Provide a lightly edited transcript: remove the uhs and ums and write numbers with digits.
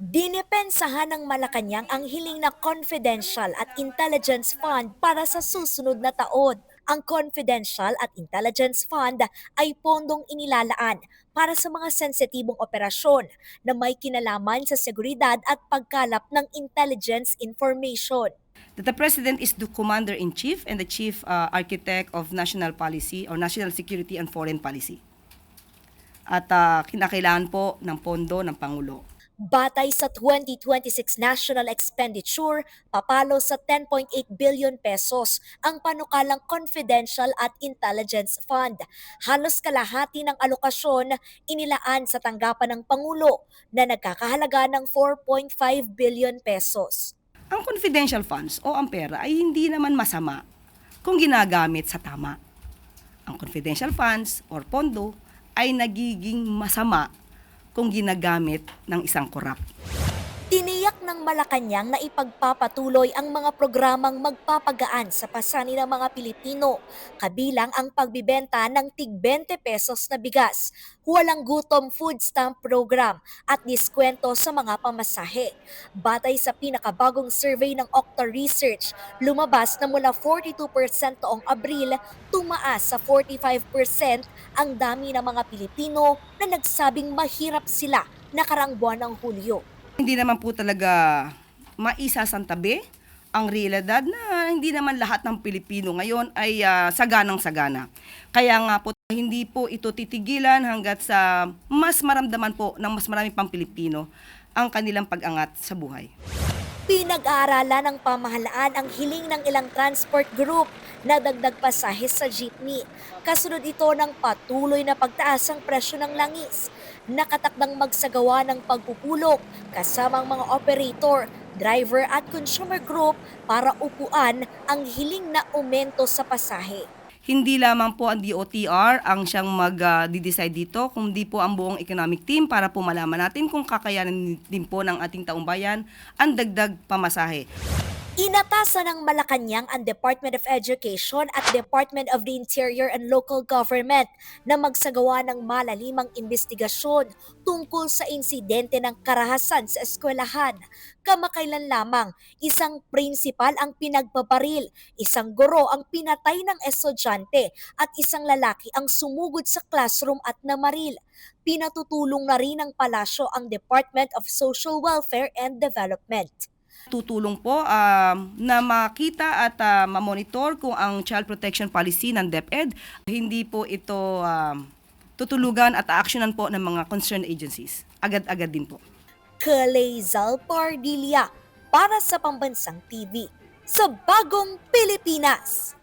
Dinepensahan ng Malacanang ang hiling na confidential at intelligence fund para sa susunod na taon. Ang confidential at intelligence fund ay pondong inilalaan para sa mga sensitibong operasyon na may kinalaman sa seguridad at pagkalap ng intelligence information. That the President is the Commander-in-Chief and the Chief Architect of National Policy or National Security and Foreign Policy. At kinakailangan po ng pondo ng Pangulo. Batay sa 2026 national expenditure, papalo sa 10.8 billion pesos ang panukalang confidential at intelligence fund. Halos kalahati ng alokasyon inilaan sa tanggapan ng Pangulo na nagkakahalaga ng 4.5 billion pesos. Ang confidential funds o ang pera ay hindi naman masama kung ginagamit sa tama. Ang confidential funds or pondo ay nagiging masama kung ginagamit ng isang korap. Tiniyak ng Malacanang na ipagpapatuloy ang mga programang magpapagaan sa pasanin ng mga Pilipino, kabilang ang pagbibenta ng tig 20 pesos na bigas, walang gutom food stamp program at diskwento sa mga pamasahe. Batay sa pinakabagong survey ng Okta Research, lumabas na mula 42% noong Abril, tumaas sa 45% ang dami ng mga Pilipino na nagsabing mahirap sila nakarang buwan ng Hulyo. Hindi naman po talaga maisasantabi ang realidad na hindi naman lahat ng Pilipino ngayon ay saganang-sagana. Kaya nga po hindi po ito titigilan hanggat sa mas maramdaman po ng mas marami pang Pilipino ang kanilang pag-angat sa buhay. Pinag-aaralan ng pamahalaan ang hiling ng ilang transport group na dagdag pasahe sa jeepney. Kasunod ito ng patuloy na pagtaas ng presyo ng langis. Nakatakdang magsagawa ng pagpupulong kasama ang mga operator, driver at consumer group para upuan ang hiling na aumento sa pasahe. Hindi lamang po ang DOTR ang siyang mag-decide dito, kundi po ang buong economic team para po malaman natin kung kakayanin din po ng ating taumbayan ang dagdag pamasahe. Inatasan ng Malacanang ang Department of Education at Department of the Interior and Local Government na magsagawa ng malalimang investigasyon tungkol sa insidente ng karahasan sa eskwelahan. Kamakailan lamang, isang prinsipal ang pinagbabaril, isang guro ang pinatay ng estudyante at isang lalaki ang sumugod sa classroom at namaril. Pinatutulong na rin ng palasyo ang Department of Social Welfare and Development. Tutulong po na makita at mamonitor kung ang child protection policy ng DepEd, hindi po ito tutulugan at aaksyonan po ng mga concerned agencies. Agad-agad din po. Kalezal Pardilla para sa Pambansang TV sa Bagong Pilipinas.